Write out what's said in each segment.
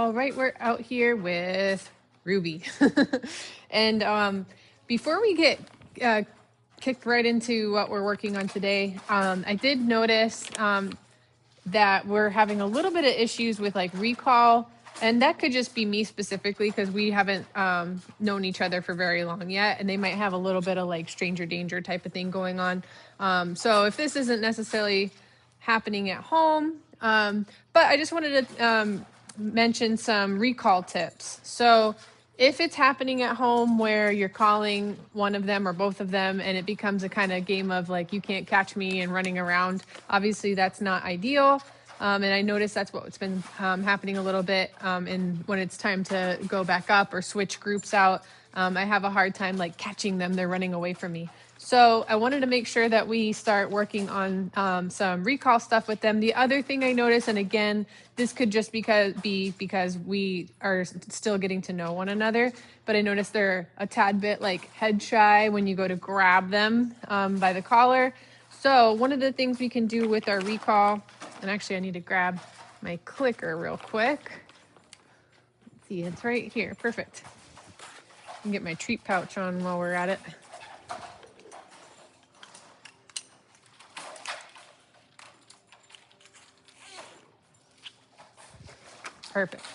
All right, we're out here with Ruby. And before we get kicked right into what we're working on today, I did notice that we're having a little bit of issues with like recall. And that could just be me specifically because we haven't known each other for very long yet. And they might have a little bit of like stranger danger type of thing going on. So if this isn't necessarily happening at home, but I just wanted to mention some recall tips. So if it's happening at home where you're calling one of them or both of them and it becomes a kind of game of like you can't catch me and running around, obviously that's not ideal. And I noticed that's what's been happening a little bit when it's time to go back up or switch groups out. I have a hard time like catching them. They're running away from me. So I wanted to make sure that we start working on some recall stuff with them. The other thing I noticed, and again, this could just be because we are still getting to know one another, but I noticed they're a tad bit like head shy when you go to grab them by the collar. So one of the things we can do with our recall, and actually I need to grab my clicker real quick. Let's see, it's right here. Perfect. I can get my treat pouch on while we're at it. Perfect.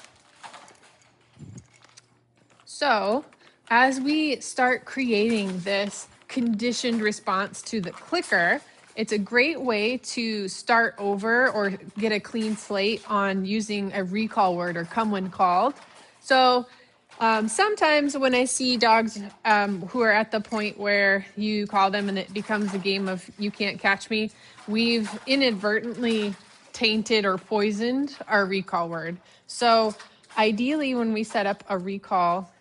So as we start creating this conditioned response to the clicker, it's a great way to start over or get a clean slate on using a recall word or come when called. So sometimes when I see dogs who are at the point where you call them and it becomes a game of you can't catch me, we've inadvertently tainted or poisoned our recall word. So ideally when we set up a recall,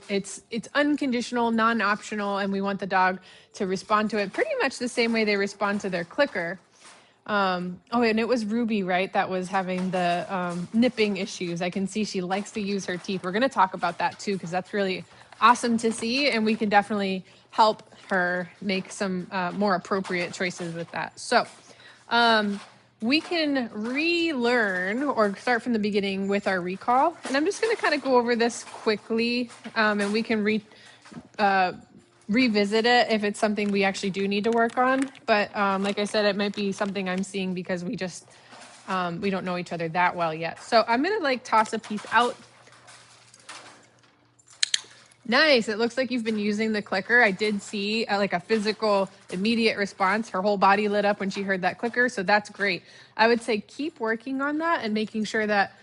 it's unconditional, non-optional, and we want the dog to respond to it pretty much the same way they respond to their clicker. And it was Ruby, right, that was having the nipping issues. I can see she likes to use her teeth. We're going to talk about that too, because that's really awesome to see, and we can definitely help her make some more appropriate choices with that. So we can relearn or start from the beginning with our recall. And I'm just going to kind of go over this quickly, and we can revisit it if it's something we actually do need to work on. But like I said, it might be something I'm seeing because we don't know each other that well yet. So I'm going to like toss a piece out. Nice. It looks like you've been using the clicker. I did see like a physical immediate response. Her whole body lit up when she heard that clicker. So that's great. I would say keep working on that and making sure that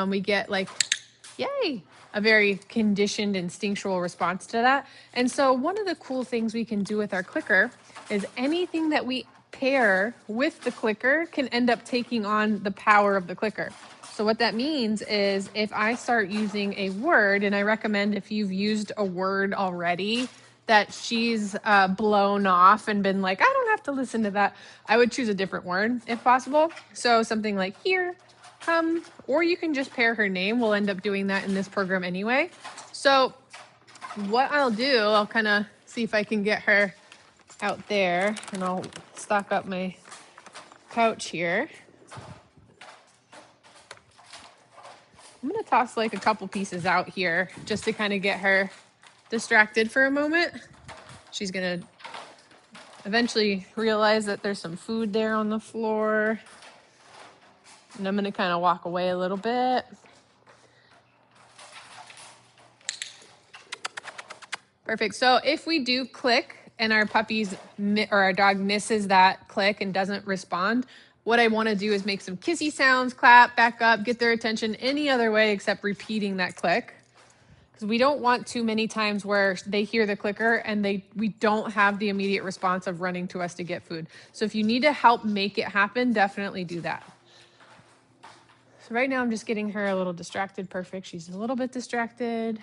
we get like, yay, a very conditioned instinctual response to that. And so one of the cool things we can do with our clicker is anything that we pair with the clicker can end up taking on the power of the clicker. So what that means is if I start using a word, and I recommend if you've used a word already that she's blown off and been like, I don't have to listen to that, I would choose a different word if possible. So something like here, come, or you can just pair her name. We'll end up doing that in this program anyway. So what I'll do, I'll kind of see if I can get her out there, and I'll stock up my pouch here. I'm going to toss like a couple pieces out here just to kind of get her distracted for a moment. She's going to eventually realize that there's some food there on the floor. And I'm going to kind of walk away a little bit. Perfect. So if we do click and our our dog misses that click and doesn't respond, what I want to do is make some kissy sounds, clap, back up, get their attention any other way except repeating that click. Because we don't want too many times where they hear the clicker and we don't have the immediate response of running to us to get food. So if you need to help make it happen, definitely do that. So right now I'm just getting her a little distracted. Perfect. She's a little bit distracted.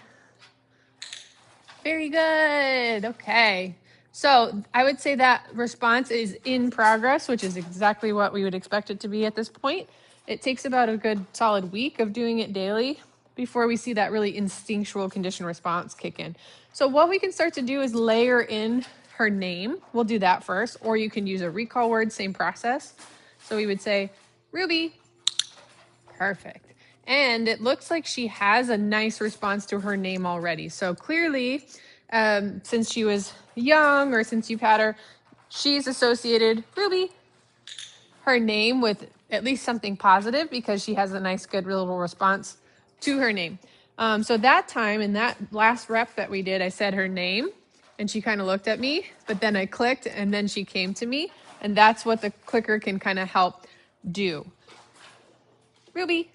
Very good. Okay. So I would say that response is in progress, which is exactly what we would expect it to be at this point. It takes about a good solid week of doing it daily before we see that really instinctual conditioned response kick in. So what we can start to do is layer in her name. We'll do that first, or you can use a recall word, same process. So we would say, Ruby. Perfect. And it looks like she has a nice response to her name already. So clearly, since she was young or since you've had her, she's associated, Ruby, her name with at least something positive because she has a nice, good little response to her name. So that time in that last rep that we did, I said her name and she kind of looked at me, but then I clicked and then she came to me. And that's what the clicker can kind of help do. Ruby.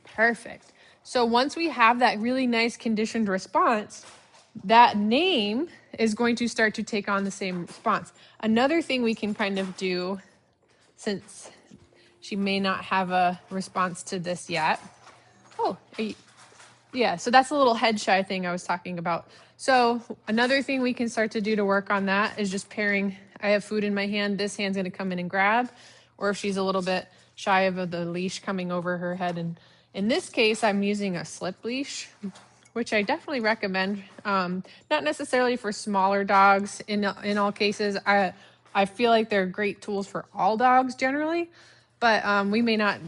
Perfect. So once we have that really nice conditioned response, that name is going to start to take on the same response. Another thing we can kind of do, since she may not have a response to this yet. Oh, yeah, so that's a little head shy thing I was talking about. So another thing we can start to do to work on that is just pairing. I have food in my hand. This hand's going to come in and grab. Or if she's a little bit shy of the leash coming over her head. And in this case, I'm using a slip leash, which I definitely recommend. Not necessarily for smaller dogs in all cases. I feel like they're great tools for all dogs generally, but we may not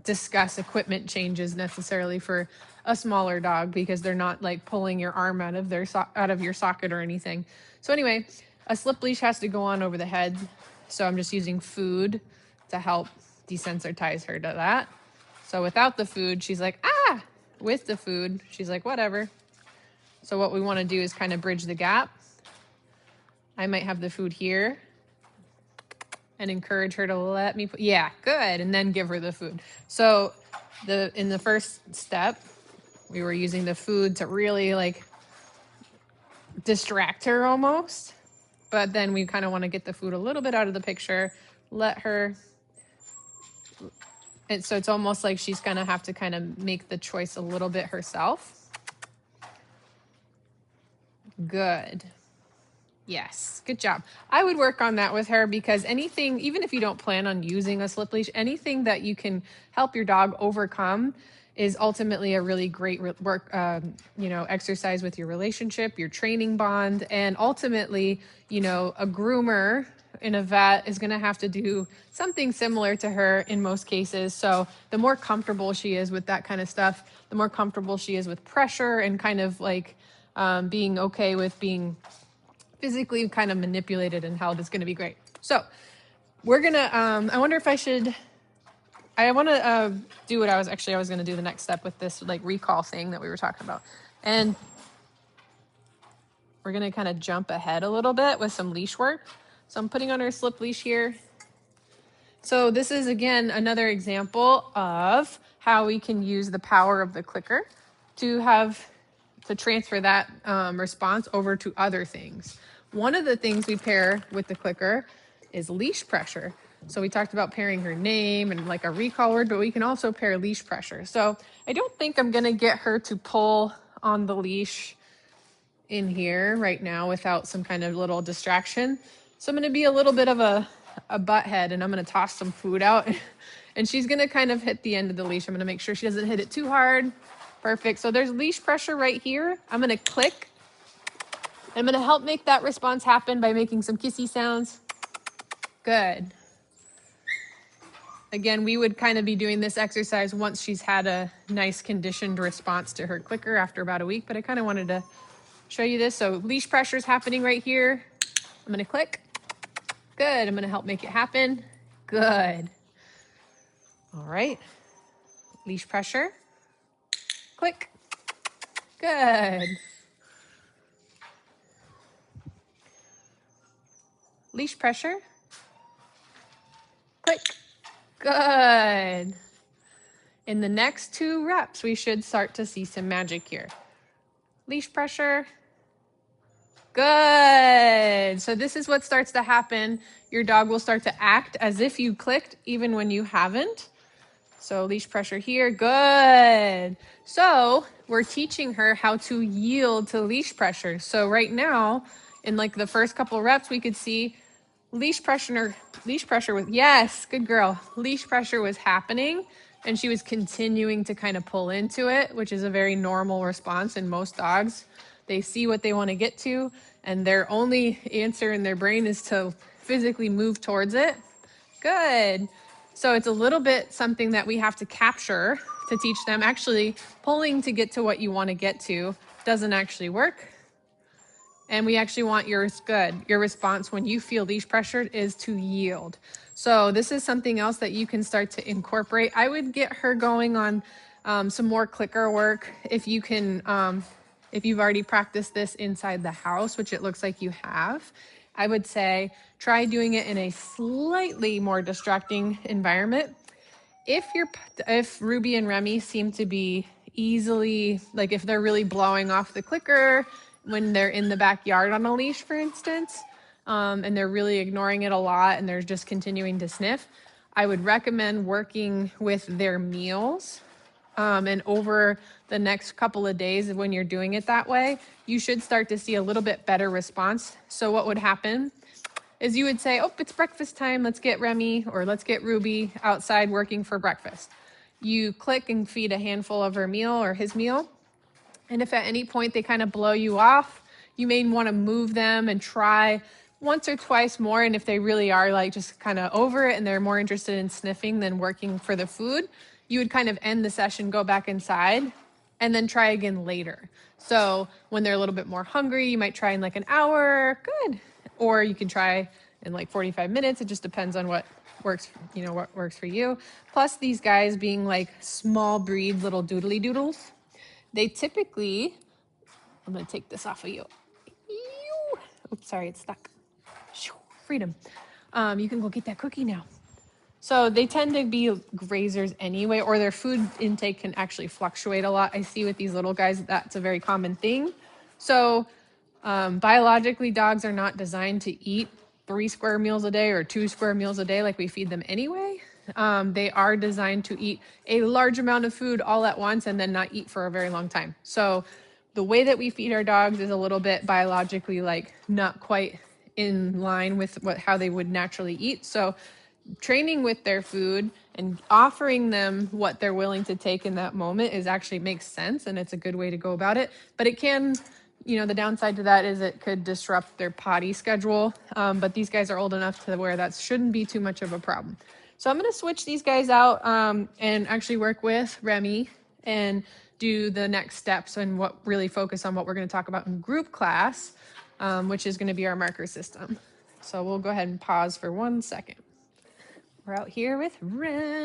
discuss equipment changes necessarily for a smaller dog because they're not like pulling your arm out of your socket or anything. So anyway, a slip leash has to go on over the head. So I'm just using food to help desensitize her to that. So without the food, she's like, ah! With the food, she's like, whatever. So what we want to do is kind of bridge the gap. I might have the food here and encourage her to let me put, yeah, good. And then give her the food. So in the first step, we were using the food to really like distract her almost. But then we kind of want to get the food a little bit out of the picture, let her. And so it's almost like she's going to have to kind of make the choice a little bit herself. Good. Yes, good job. I would work on that with her because anything, even if you don't plan on using a slip leash, anything that you can help your dog overcome is ultimately a really great exercise with your relationship, your training bond, and ultimately, a groomer in a vet is going to have to do something similar to her in most cases. So the more comfortable she is with that kind of stuff, the more comfortable she is with pressure and kind of like being okay with being physically kind of manipulated and held is going to be great. So we're going to, I wonder if I want to do what I was going to do the next step with this like recall thing that we were talking about. And we're going to kind of jump ahead a little bit with some leash work. So I'm putting on her slip leash here. So this is, again, another example of how we can use the power of the clicker to transfer that response over to other things. One of the things we pair with the clicker is leash pressure. So we talked about pairing her name and like a recall word, but we can also pair leash pressure. So I don't think I'm going to get her to pull on the leash in here right now without some kind of little distraction. So I'm going to be a little bit of a butthead and I'm going to toss some food out and she's going to kind of hit the end of the leash. I'm going to make sure she doesn't hit it too hard. Perfect. So there's leash pressure right here. I'm going to click. I'm going to help make that response happen by making some kissy sounds. Good. Again, we would kind of be doing this exercise once she's had a nice conditioned response to her clicker after about a week, but I kind of wanted to show you this. So leash pressure is happening right here. I'm going to click. Good. I'm going to help make it happen. Good. All right. Leash pressure. Click. Good. Leash pressure. Click. Good. In the next 2 reps, we should start to see some magic here. Leash pressure. Good. So this is what starts to happen. Your dog will start to act as if you clicked even when you haven't. So leash pressure here. Good. So we're teaching her how to yield to leash pressure. So right now, in like the first couple reps, we could see leash pressure was, yes, good girl. Leash pressure was happening and she was continuing to kind of pull into it, which is a very normal response in most dogs. They see what they want to get to and their only answer in their brain is to physically move towards it. Good. So it's a little bit something that we have to capture to teach them. Actually, pulling to get to what you want to get to doesn't actually work. And we actually want yours good. Your response when you feel leash pressure is to yield. So this is something else that you can start to incorporate. I would get her going on some more clicker work if you can, if you've already practiced this inside the house, which it looks like you have. I would say try doing it in a slightly more distracting environment. If Ruby and Remi seem to be easily, like if they're really blowing off the clicker when they're in the backyard on a leash, for instance, and they're really ignoring it a lot and they're just continuing to sniff, I would recommend working with their meals. And over the next couple of days when you're doing it that way, you should start to see a little bit better response. So what would happen is you would say, oh, it's breakfast time. Let's get Remi or let's get Ruby outside working for breakfast. You click and feed a handful of her meal or his meal. And if at any point they kind of blow you off, you may want to move them and try once or twice more. And if they really are like just kind of over it and they're more interested in sniffing than working for the food, you would kind of end the session, go back inside, and then try again later. So when they're a little bit more hungry, you might try in like an hour, good. Or you can try in like 45 minutes. It just depends on what works, what works for you. Plus these guys being like small breed little doodly doodles, they typically, I'm gonna take this off of you. Oops, sorry, it's stuck. Freedom. You can go get that cookie now. So they tend to be grazers anyway, or their food intake can actually fluctuate a lot. I see with these little guys, that's a very common thing. So biologically, dogs are not designed to eat 3 square meals a day or 2 square meals a day like we feed them anyway. They are designed to eat a large amount of food all at once and then not eat for a very long time. So the way that we feed our dogs is a little bit biologically like not quite in line with how they would naturally eat. So training with their food and offering them what they're willing to take in that moment is actually makes sense, and it's a good way to go about it. But it can, the downside to that is it could disrupt their potty schedule. But these guys are old enough to where that shouldn't be too much of a problem. So I'm going to switch these guys out and actually work with Remi and do the next steps and really focus on what we're going to talk about in group class, which is going to be our marker system. So we'll go ahead and pause for 1 second. We're out here with Remi.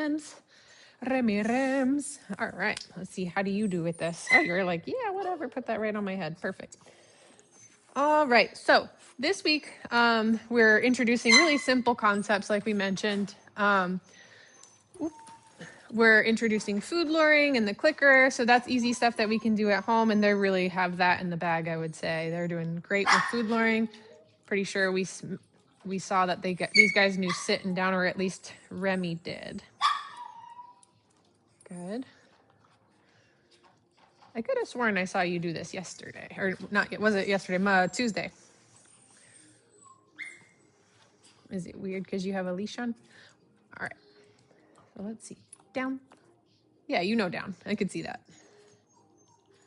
All right, let's see. How do you do with this? Oh, you're like, yeah, whatever. Put that right on my head. Perfect. All right, so this week we're introducing really simple concepts like we mentioned. We're introducing food luring and the clicker, so that's easy stuff that we can do at home, and they really have that in the bag, I would say. They're doing great with food luring. Pretty sure we saw that these guys knew sit and down, or at least Remi did. Good. I could have sworn I saw you do this yesterday, or not, was it yesterday? Tuesday. Is it weird because you have a leash on? All right, so let's see. Down. Yeah, down. I could see that.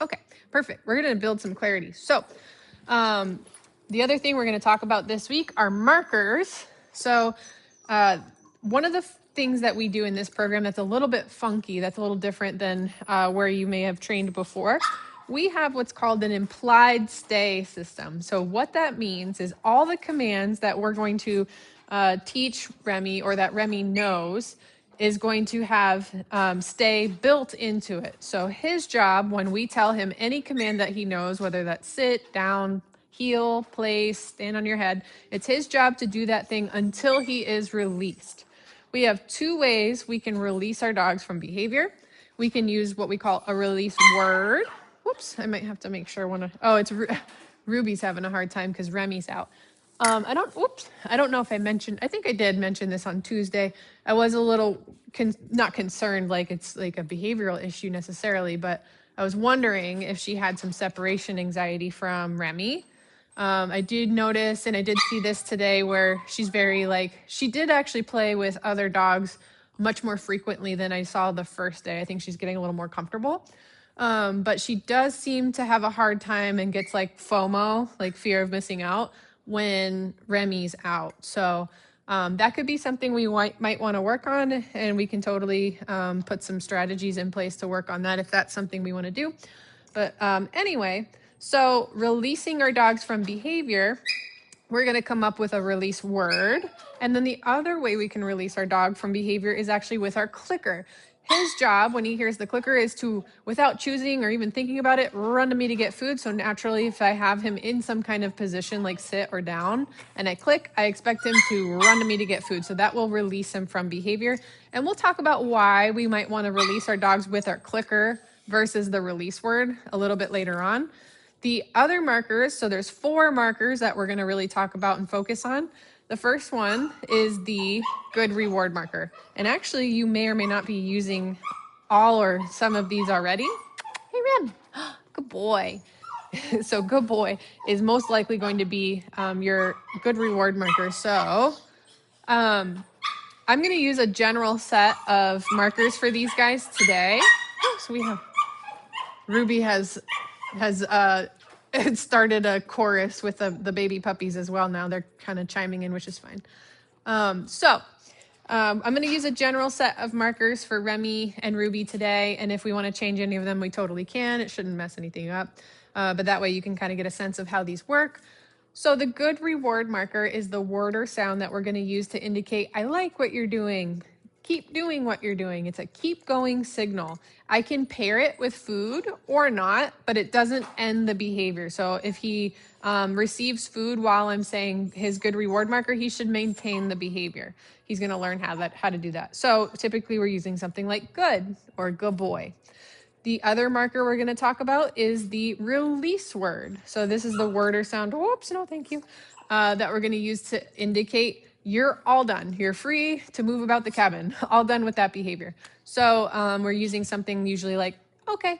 Okay, perfect. We're going to build some clarity. So the other thing we're going to talk about this week are markers. So one of the things that we do in this program that's a little bit funky, that's a little different than where you may have trained before, we have what's called an implied stay system. So what that means is all the commands that we're going to teach Remi, or that Remi knows, is going to have stay built into it. So his job, when we tell him any command that he knows, whether that's sit, down, heel, place, stand on your head, it's his job to do that thing until he is released. We have 2 ways we can release our dogs from behavior. We can use what we call a release word. Whoops, I might have to make sure it's Ruby's having a hard time because Remi's out. I don't know if I mentioned, I think I did mention this on Tuesday. I was a little, not concerned like it's like a behavioral issue necessarily, but I was wondering if she had some separation anxiety from Remi. I did notice, and I did see this today, where she's very she did actually play with other dogs much more frequently than I saw the first day. I think she's getting a little more comfortable. But she does seem to have a hard time and gets like FOMO, like fear of missing out, when Remi's out. So That could be something we might want to work on, and we can totally put some strategies in place to work on that if that's something we want to do. But anyway, so releasing our dogs from behavior, we're going to come up with a release word. And then the other way we can release our dog from behavior is actually with our clicker. His job when he hears the clicker is to, without choosing or even thinking about it, run to me to get food. So naturally, if I have him in some kind of position like sit or down and I click, I expect him to run to me to get food. So that will release him from behavior. And we'll talk about why we might want to release our dogs with our clicker versus the release word a little bit later on. The other markers, so there's 4 markers that we're going to really talk about and focus on. The first one is the good reward marker. And actually, you may or may not be using all or some of these already. Hey, Rem, good boy. So good boy is most likely going to be your good reward marker. So I'm going to use a general set of markers for these guys today. So we have Ruby has started a chorus with the baby puppies as well now. They're kind of chiming in, which is fine. I'm going to use a general set of markers for Remi and Ruby today. And if we want to change any of them, we totally can. It shouldn't mess anything up. But that way you can kind of get a sense of how these work. So the good reward marker is the word or sound that we're going to use to indicate, I like what you're doing. Keep doing what you're doing. It's a keep going signal. I can pair it with food or not, but it doesn't end the behavior. So if he receives food while I'm saying his good reward marker, he should maintain the behavior. He's going to learn how to do that. So typically we're using something like good or good boy. The other marker we're going to talk about is the release word. So this is the word or sound, whoops, no thank you, that we're going to use to indicate you're all done. You're free to move about the cabin, all done with that behavior. So we're using something usually like, okay.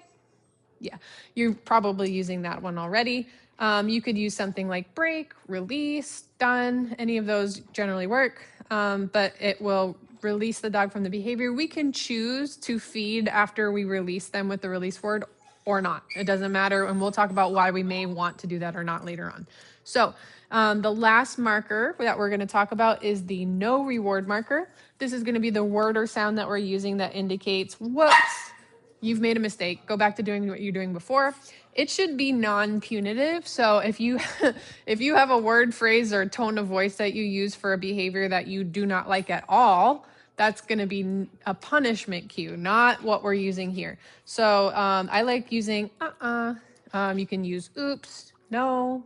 Yeah, you're probably using that one already. You could use something like break, release, done. Any of those generally work, but it will release the dog from the behavior. We can choose to feed after we release them with the release word or not. It doesn't matter, and we'll talk about why we may want to do that or not later on. So the last marker that we're going to talk about is the no reward marker. This is going to be the word or sound that we're using that indicates, whoops, you've made a mistake. Go back to doing what you're doing before. It should be non-punitive. So if you have a word, phrase, or tone of voice that you use for a behavior that you do not like at all, that's going to be a punishment cue, not what we're using here. So I like using you can use oops, no,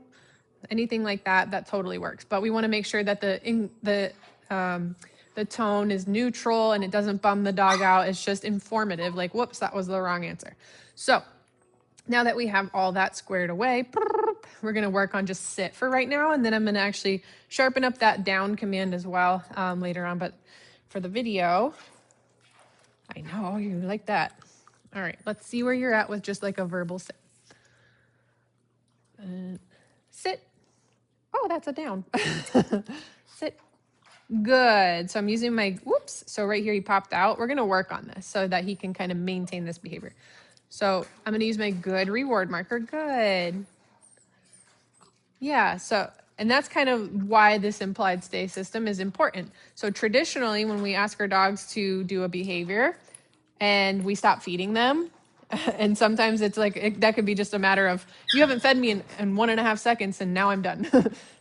anything like that. That totally works. But we want to make sure that the tone is neutral and it doesn't bum the dog out. It's just informative, like, whoops, that was the wrong answer. So now that we have all that squared away, we're going to work on just sit for right now. And then I'm going to actually sharpen up that down command as well later on. But for the video, I know you like that. All right, let's see where you're at with just like a verbal sit. Sit. Oh, that's a down. Sit. Good. So I'm using my, whoops. So right here he popped out. We're going to work on this so that he can kind of maintain this behavior. So I'm going to use my good reward marker. Good. Yeah. So, and that's kind of why this implied stay system is important. So traditionally, when we ask our dogs to do a behavior and we stop feeding them, and sometimes it's like, that could be just a matter of, you haven't fed me in 1.5 seconds and now I'm done.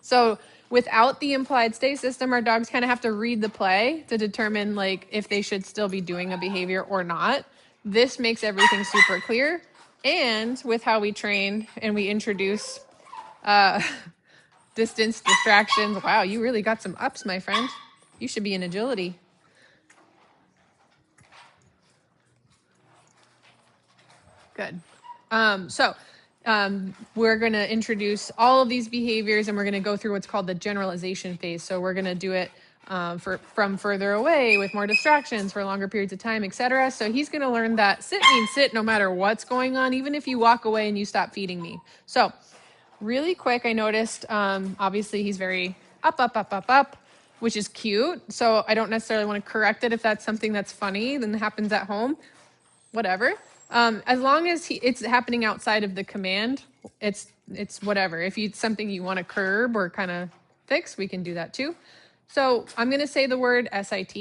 So without the implied stay system, our dogs kind of have to read the play to determine like if they should still be doing a behavior or not. This makes everything super clear. And with how we train and we introduce distance, distractions. Wow, you really got some ups, my friend. You should be in agility. Good. We're going to introduce all of these behaviors and we're going to go through what's called the generalization phase. So we're going to do it from further away with more distractions for longer periods of time, etc. So he's going to learn that sit means sit no matter what's going on, even if you walk away and you stop feeding me. So really quick, I noticed, obviously he's very up, which is cute. So I don't necessarily want to correct it if that's something that's funny, then happens at home, whatever. As long as it's happening outside of the command, it's whatever. If it's something you want to curb or kind of fix, we can do that too. So I'm going to say the word SIT.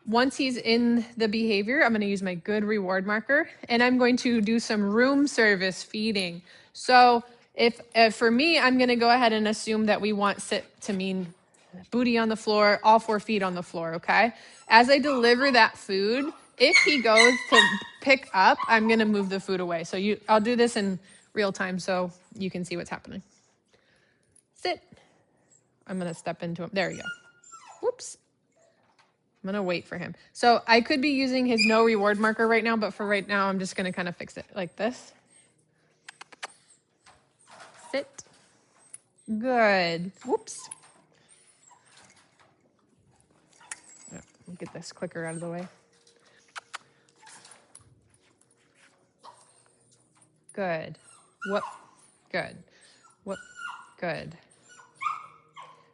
Once he's in the behavior, I'm going to use my good reward marker, and I'm going to do some room service feeding. So if for me, I'm going to go ahead and assume that we want sit to mean booty on the floor, all 4 feet on the floor, okay? As I deliver that food, if he goes to pick up, I'm going to move the food away. So I'll do this in real time so you can see what's happening. Sit. I'm going to step into him. There you go. Whoops. I'm going to wait for him. So I could be using his no reward marker right now, but for right now, I'm just going to kind of fix it like this. Sit. Good. Whoops. Let me get this clicker out of the way. Good. Whoop. Good. Whoop. Good.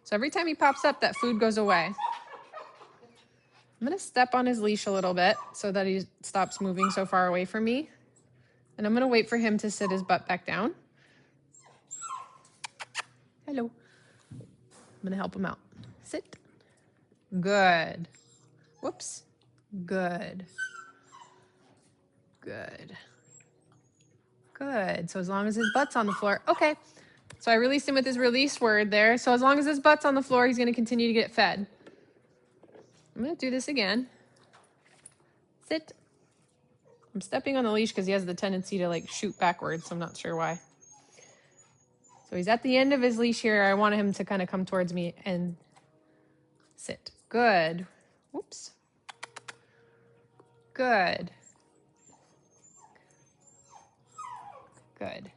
So every time he pops up, that food goes away. I'm going to step on his leash a little bit so that he stops moving so far away from me. And I'm going to wait for him to sit his butt back down. Hello. I'm going to help him out. Sit. Good. Whoops. Good. Good. Good. So as long as his butt's on the floor. Okay. So I released him with his release word there. So as long as his butt's on the floor, he's going to continue to get fed. I'm going to do this again. Sit. I'm stepping on the leash because he has the tendency to like shoot backwards. So I'm not sure why. So he's at the end of his leash here. I want him to kind of come towards me and sit. Good. Whoops. Good. Good.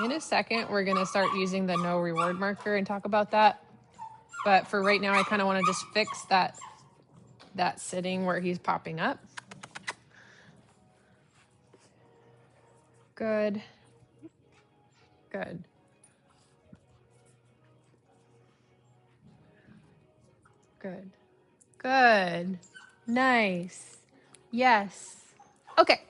In a second, we're going to start using the no reward marker and talk about that. But for right now, I kind of want to just fix that sitting where he's popping up. Good. Good. Good. Good. Nice. Yes. Okay.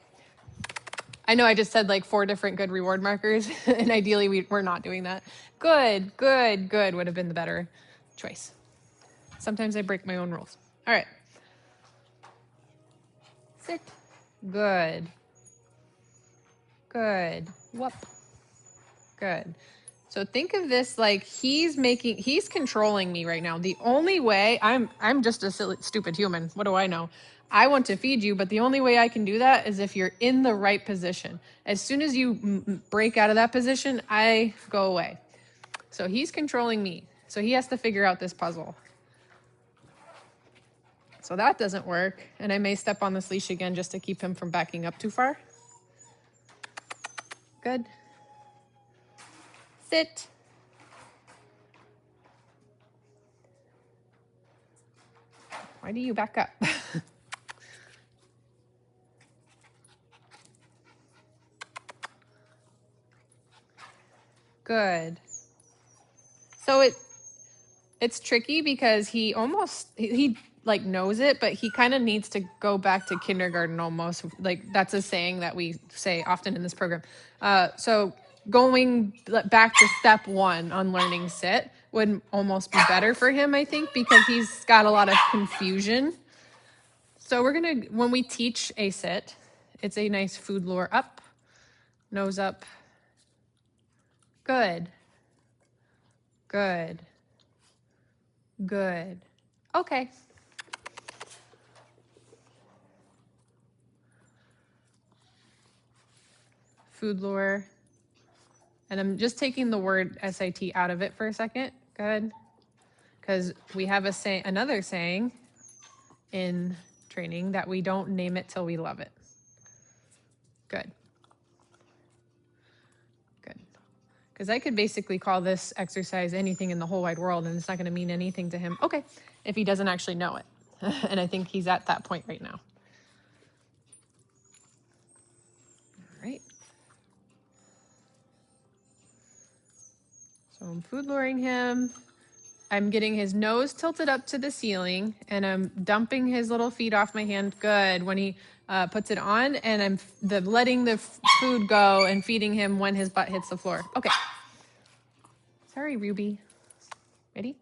I know I just said like 4 different good reward markers, and ideally we're not doing that. Good, good, good would have been the better choice. Sometimes I break my own rules. All right. Sit. Good. Good. Whoop. Good. So think of this like he's controlling me right now. The only way, I'm just a silly, stupid human. What do I know? I want to feed you, but the only way I can do that is if you're in the right position. As soon as you break out of that position, I go away. So he's controlling me. So he has to figure out this puzzle. So that doesn't work. And I may step on this leash again just to keep him from backing up too far. Good. Sit. Why do you back up? Good. So it's tricky because he like knows it, but he kind of needs to go back to kindergarten almost. Like that's a saying that we say often in this program. So going back to step 1 on learning sit would almost be better for him, I think, because he's got a lot of confusion. So when we teach a sit, it's a nice food lure up, nose up. Good. Good. Good. Okay. Food lure. And I'm just taking the word SIT out of it for a second. Good. Because we have another saying in training that we don't name it till we love it. Good. Good. Because I could basically call this exercise anything in the whole wide world, and it's not going to mean anything to him. Okay. If he doesn't actually know it. And I think he's at that point right now. All right. So I'm food luring him. I'm getting his nose tilted up to the ceiling, and I'm dumping his little feet off my hand. Good. When he puts it on, and I'm letting the food go and feeding him when his butt hits the floor. Okay. Sorry, Ruby. Ready?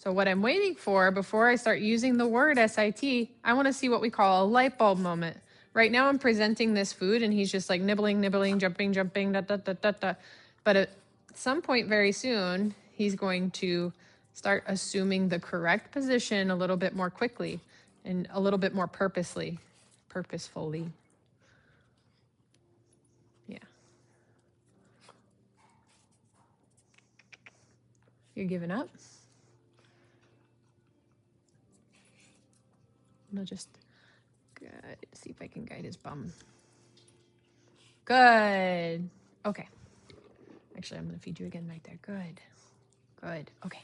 So what I'm waiting for before I start using the word SIT, I want to see what we call a light bulb moment. Right now I'm presenting this food and he's just like nibbling, nibbling, jumping, jumping, da, da, da, da, da. But at some point very soon, he's going to start assuming the correct position a little bit more quickly and a little bit more purposefully. Yeah. You're giving up? I'll just see if I can guide his bum. Good. Okay. Actually, I'm going to feed you again right there. Good. Good. Okay.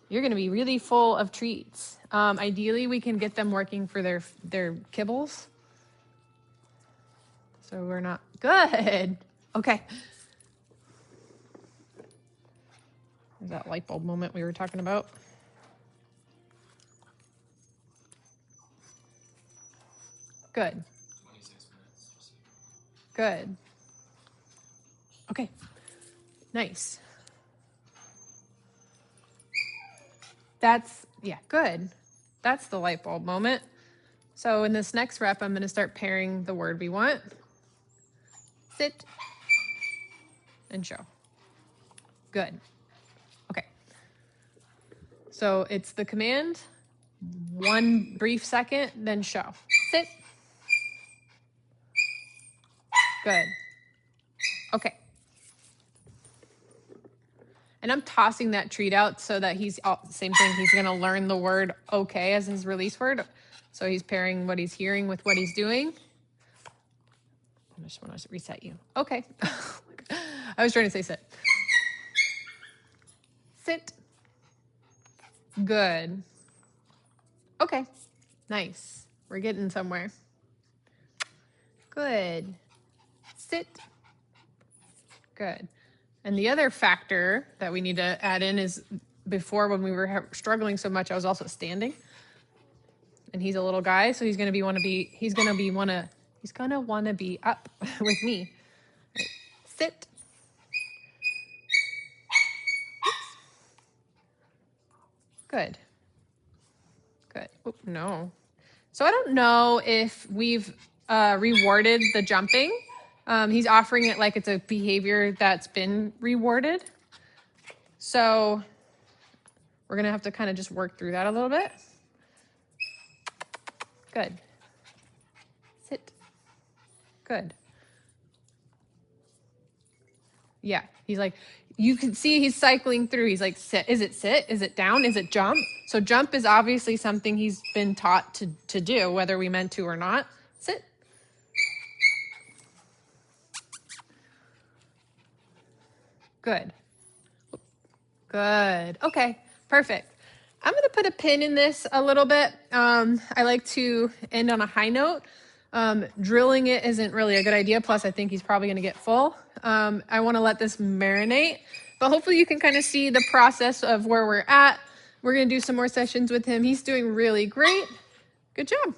You're going to be really full of treats. Ideally, we can get them working for their kibbles. So we're not good. Okay. Is that light bulb moment we were talking about? Good. 26 minutes. Good. Okay. Nice. Yeah, good. That's the light bulb moment. So in this next rep, I'm going to start pairing the word we want. Sit and show. Good. Okay. So it's the command, 1 brief second, then show. Sit. Good. Okay. And I'm tossing that treat out so that same thing, he's going to learn the word okay as his release word. So he's pairing what he's hearing with what he's doing. I just want to reset you. Okay. I was trying to say sit. Sit. Good. Okay. Nice. We're getting somewhere. Good. Sit. Good. And the other factor that we need to add in is before, when we were struggling so much, I was also standing. And he's a little guy, so he's gonna want to be up with me. Right. Sit. Good. Good. Oh, no. So I don't know if we've rewarded the jumping. He's offering it like it's a behavior that's been rewarded. So we're going to have to kind of just work through that a little bit. Good. Sit. Good. Yeah, he's like, you can see he's cycling through. He's like, sit. Is it sit? Is it down? Is it jump? So jump is obviously something he's been taught to do, whether we meant to or not. Sit. Good. Good. Okay, perfect. I'm going to put a pin in this a little bit. I like to end on a high note. Drilling it isn't really a good idea. Plus, I think he's probably going to get full. I want to let this marinate, but hopefully you can kind of see the process of where we're at. We're going to do some more sessions with him. He's doing really great. Good job.